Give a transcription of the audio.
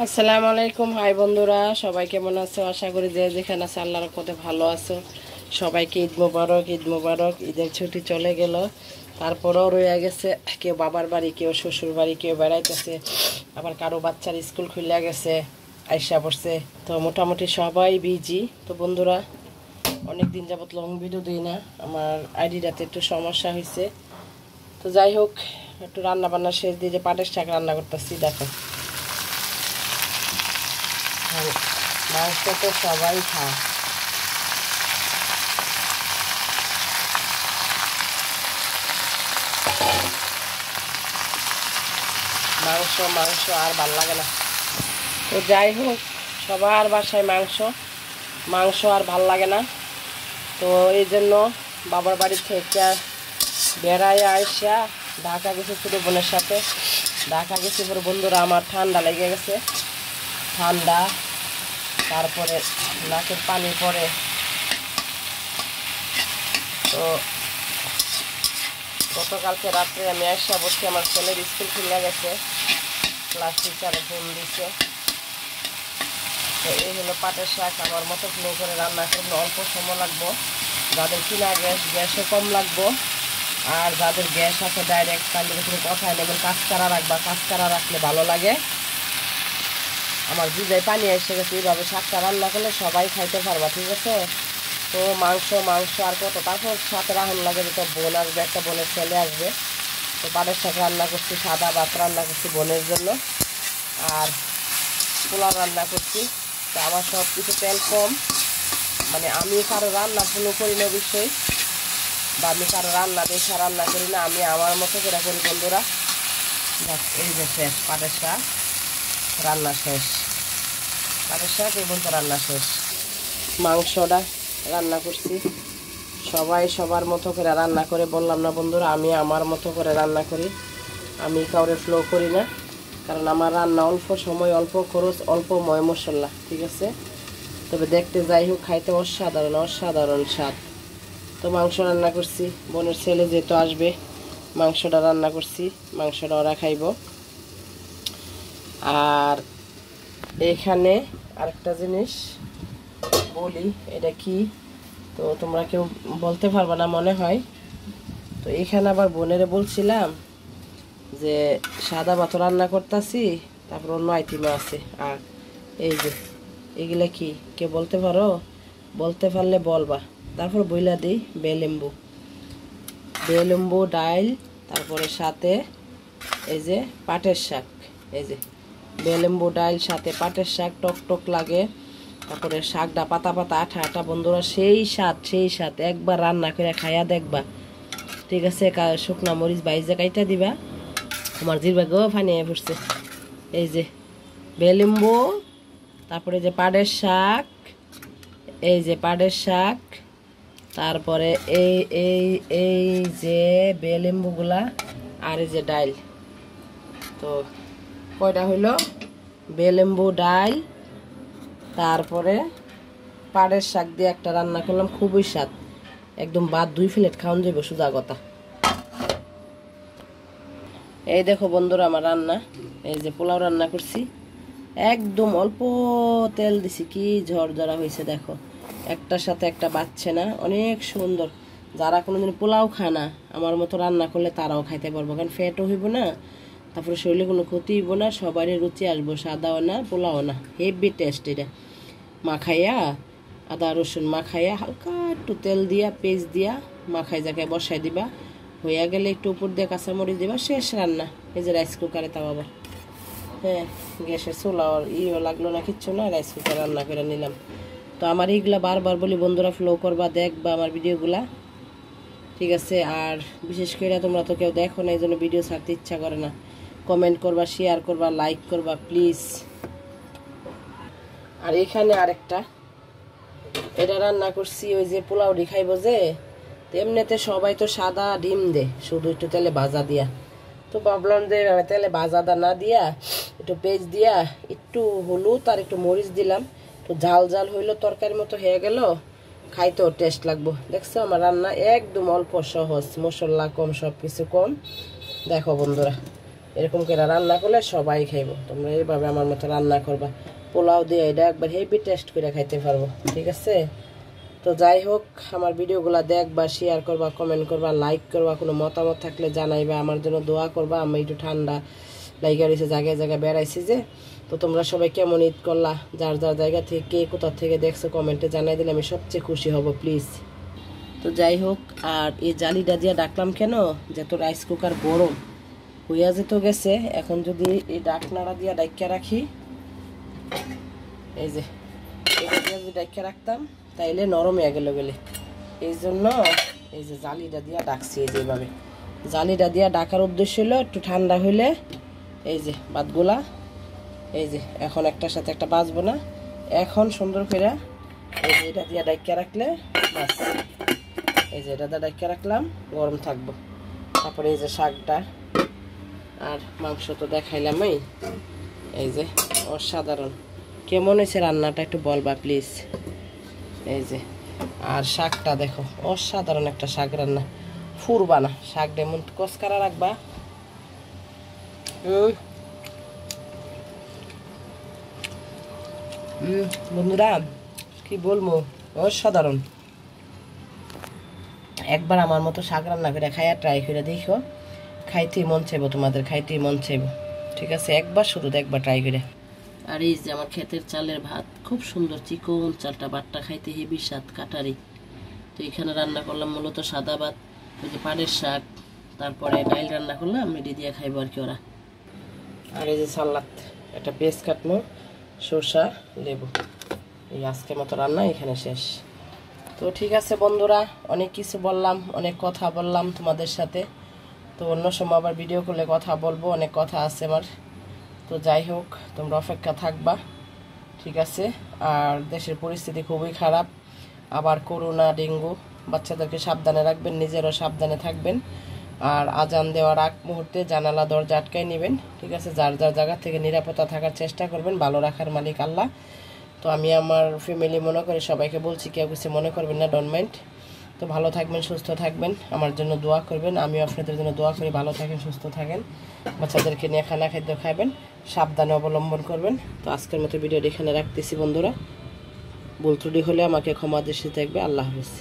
আসসালামু আলাইকুম। হাই বন্ধুরা, সবাই কেমন আছো? আশা করি যে যেখানে আছে আল্লাহর রহমতে ভালো আছো। সবাইকে ঈদ মোবারক, ঈদ মোবারক। ঈদের ছুটি চলে গেল, তারপরেও রয়ে গেছে কেউ বাবার বাড়ি, কেউ শ্বশুর বাড়ি, কেউ বেড়াইতেছে, আবার কারো বাচ্চার স্কুল খুলে গেছে, আইসা পড়ছে। তো মোটামুটি সবাই বিজি। তো বন্ধুরা, অনেক দিন যাবত লং ভিডিও দিই না, আমার আইডিটাতে একটু সমস্যা হয়েছে। তো যাই হোক, একটু রান্না বান্না শেষ দিয়ে যে পাটের শাক রান্না করতেছি। দেখো, মাংস তো সবাই খায়। মাংস মাংস আর ভাল লাগে না। তো যাই হোক, সবার বাসায় মাংস মাংস আর ভাল লাগে না। তো এই জন্য বাবার বাড়ি থেকে বেড়ায় আইসা ঢাকা গেছে ছোটো বোনের সাথে। ঢাকা গেছে পরে বন্ধুরা, আমার ঠান্ডা লেগে গেছে। ঠান্ডা, তারপরে নাকের পানি পড়ে। তো গতকালকে রাত্রে আমি আসা বসে, আমার ছেলের স্কুল খুলে গেছে, ক্লাস টিচারে ফোন দিছে। তো এই হলো পাটের শাক। আমার মতো ফ্লো করে রান্না করলে অল্প সময় লাগবো। যাদের কিনা গ্যাসও কম লাগবো, আর যাদের গ্যাস আছে ডাইরেক্ট, তাদের কোনো কথাই নেবেন, কাঁচকারা রাখবা। কাঁচকারা রাখলে ভালো লাগে। আমার জিভে পানি এসে গেছে। এইভাবে শাকটা রান্না করলে সবাই খাইতে পারবা, ঠিক আছে? তো মাংস মাংস আর কত, তারপর সাথে রান্না লাগে তো বোন আসবে, একটা বোনের ছেলে আসবে। তো পাটের শাক রান্না করছি, সাদা ভাত রান্না করছি বোনের জন্য, আর পোলাও রান্না করছি। তো আমার সব কিছু তেল কম, মানে আমি কারো রান্না ফলো করি না অবশ্যই, বা আমি কারো রান্না দেখে রান্না করি না, আমি আমার মতো করে করি বন্ধুরা। এই যে শেষ পাটের শাক রান্না শেষ। পাটের শাক এই পর্যন্ত রান্না শেষ। মাংসটা রান্না করছি। সবাই সবার মতো করে রান্না করে, বললাম না বন্ধুরা, আমি আমার মতো করে রান্না করি। আমি কাউরে ফ্লো করি না, কারণ আমার রান্না অল্প সময়, অল্প খরচ, অল্প ময় মশলা, ঠিক আছে? তবে দেখতে যাই হোক, খাইতে অসাধারণ অসাধারণ স্বাদ। তো মাংস রান্না করছি, বোনের ছেলে যেহেতু আসবে, মাংসটা রান্না করছি, মাংসটা ওরা খাইব। আর এখানে আরেকটা জিনিস বলি, এটা কি, তো তোমরা কেউ বলতে পারবে না মনে হয়। তো এখানে আবার বোনেরে বলছিলাম যে সাদা ভাত রান্না করতেছি, তারপর অন্য আইটেমও আছে। আর এই যে এগুলা কি, কেউ বলতে পারো? বলতে পারলে বলবা। তারপর বইলা দিই, বেলেম্বু ডাইল, তারপরে সাথে এই যে পাটের শাক। এই যে বেলেম্বু ডাইল সাথে পাটের শাক, টক টক লাগে। তারপরে শাকটা পাতা পাতা আঠা আঠা বন্ধুরা, সেই স্বাদ সেই স্বাদ। একবার রান্না করে খাইয়া দেখবা, ঠিক আছে? শুকনা মরিচ বাইজে কাইটা দিবা। আমার জিরবা গো ফানি পড়ছে। এই যে বেলেম্বু, তারপরে যে পাটের শাক, এই যে পাটের শাক, তারপরে এই এই এই যে বেলেম্বুগুলা, আর এই যে ডাইল। তো কয়টা হইল? বেলেম্বু ডাইল, তারপরে পাটের শাক দিয়ে একটা রান্না করলাম, খুবই স্বাদ। একদম ভাত 2 প্লেট খাওয়ান যাবে, সোজা কথা। এই দেখো বন্ধুরা আমার রান্না। এই যে পোলাও রান্না করছি, একদম অল্প তেল দিছি, কি ঝরঝরা হয়েছে দেখো, একটার সাথে একটা বাচ্চে না, অনেক সুন্দর। যারা কোনোদিন পোলাও খায় না, আমার মতো রান্না করলে তারাও খাইতে পারবো, কারণ ফ্যাটও হইব না, তারপরে শরীরে কোনো ক্ষতি হইব না, সবারই রুচি আসবো, সাদাও না পোলাও না, হেভি টেস্ট। এটা মাখাইয়া আদা রসুন মাখাইয়া হালকা একটু তেল দিয়া পেঁয়াজ দিয়া মাখাই জায়গায় বসাই দিবা, হইয়া গেলে একটু উপর দিয়ে কাঁচামরিচ দিবা, শেষ রান্না। এই যে রাইস কুকারে, তাও আবার হ্যাঁ, গ্যাসের চুলা আর ইও লাগলো না, কিচ্ছু না, রাইস কুকার রান্না করে নিলাম। তো আমার এইগুলা বারবার বলি বন্ধুরা, ফলো করবা, দেখবা আমার ভিডিওগুলা, ঠিক আছে? আর বিশেষ করে তোমরা তো কেউ দেখো না, এই জন্য ভিডিও ছাড়তে ইচ্ছা করে না। কমেন্ট করবা, শেয়ার করবা, লাইক করবা প্লিজ। আর এখানে আরেকটা, এটা রান্না করছি ওই যে পোলাও খাইব যে, তো এমনিতে সবাই তো সাদা ডিম দে, শুধু একটু তেলে ভাজা দিয়া। তো ভাবলাম যে তেলে ভাজাটা না দিয়া, একটু পেঁয়াজ দিয়া, একটু হলুদ আর একটু মরিচ দিলাম, তো ঝাল ঝাল হইলো, তরকারির মতো হয়ে গেল, খাইতেও টেস্ট লাগবো। দেখছো আমার রান্না একদম অল্প সহজ, মশলা কম, সব কিছু কম। দেখো বন্ধুরা, এরকম করে রান্না করলে সবাই খাইব। তোমরা এইভাবে আমার মতো রান্না করবা, পোলাও দিয়ে এটা একবার হেভি টেস্ট করে খাইতে পারবো, ঠিক আছে? তো যাই হোক, আমার ভিডিওগুলো দেখবা, শেয়ার করবা, কমেন্ট করবা, লাইক করবা, কোনো মতামত থাকলে জানাইবা, আমার জন্য দোয়া করবা। আমি একটু ঠান্ডা লাইগা রয়েছে, জায়গায় জায়গায় বেড়াইছি যে। তো তোমরা সবাই কেমন ঈদ করলা, যার যার জায়গা থেকে কে কোথা থেকে দেখছো কমেন্টে জানাই দিলে আমি সবচেয়ে খুশি হব, প্লিজ। তো যাই হোক, আর এই জালিটা দিয়ে ডাকলাম কেন, যে তো রাইস কুকার গরম হইয়া যেত গেছে। এখন যদি এই ডাকনাটা দিয়ে ডাইকা রাখি, এই যে এটা দিয়ে যদি ডাইকা রাখতাম তাইলে নরম হয়ে গেল গেলে, এই জন্য এই যে জালিটা দিয়ে ডাকছি। এই যেভাবে জালিটা দিয়ে ডাকার উদ্দেশ্য হলো একটু ঠান্ডা হইলে এই যে ভাতগুলা, এই যে এখন একটার সাথে একটা বাজবো না, এখন সুন্দর করে এই যে এটা দিয়ে ডাইকা রাখলে বাস। এই যে এটা দিয়ে ডাইকা রাখলাম, গরম থাকবো। তারপরে এই যে শাকটা আর মাংস তো দেখাইলাম। এই যে অসাধারণ, কেমন হয়েছে রান্নাটা একটু বলবা প্লিজ। এই যে আর শাকটা দেখো, অসাধারণ একটা শাক রান্না, ফুরবা না, শাকটা এমন কচকারা রাখবা। বন্ধুরা কি বলবো, অসাধারণ। একবার আমার মতো শাক রান্না করে খাইয়া ট্রাই করে দেখো, খাইতেই মন চাইবো, তোমাদের খাইতেই মন চাইবো, ঠিক আছে? একবার শুধু একবার ট্রাই করে। আর এই যে আমার ক্ষেতের চালের ভাত, খুব সুন্দর চিকন চালটা, ভাতটা খাইতে হেবি স্বাদ, কাটারি। তো এখানে রান্না করলাম মূলত সাদা ভাত, ওই যে পাটের শাক, তারপরে ডাইল রান্না করলাম, মিডি দিয়ে খাইবো আর কি ওরা। আর এই যে সালাদ, একটা পেঁয়াজ কাটনো, শসা, লেবু। এই আজকের মতো রান্না এখানে শেষ। তো ঠিক আছে বন্ধুরা, অনেক কিছু বললাম, অনেক কথা বললাম তোমাদের সাথে। তো অন্য সময় আবার ভিডিও করলে কথা বলবো, অনেক কথা আছে আমার। তো যাই হোক, তোমরা অপেক্ষা থাকবা, ঠিক আছে? আর দেশের পরিস্থিতি খুবই খারাপ, আবার করোনা, ডেঙ্গু, বাচ্চাদেরকে সাবধানে রাখবেন, নিজেরও সাবধানে থাকবেন। আর আজান দেওয়ার আগ মুহূর্তে জানালা দরজা আটকাই নেবেন, ঠিক আছে? যার যার জায়গা থেকে নিরাপত্তা থাকার চেষ্টা করবেন, ভালো রাখার মালিক আল্লাহ। তো আমি আমার ফ্যামিলি মনে করে সবাইকে বলছি, কেউ কিছু মনে করবেন না, ডোন্ট মাইন্ড। তো ভালো থাকবেন, সুস্থ থাকবেন, আমার জন্য দোয়া করবেন, আমিও আপনাদের জন্য দোয়া করি। ভালো থাকেন, সুস্থ থাকেন, বাচ্চাদেরকে নিয়ে খানা খাদ্য খাবেন, সাবধানে অবলম্বন করবেন। তো আজকের মতো ভিডিওটি এখানে রাখতেছি বন্ধুরা, ভুল ত্রুটি হলে আমাকে ক্ষমা দৃষ্টিতে দেখবে। আল্লাহ হাফেজ।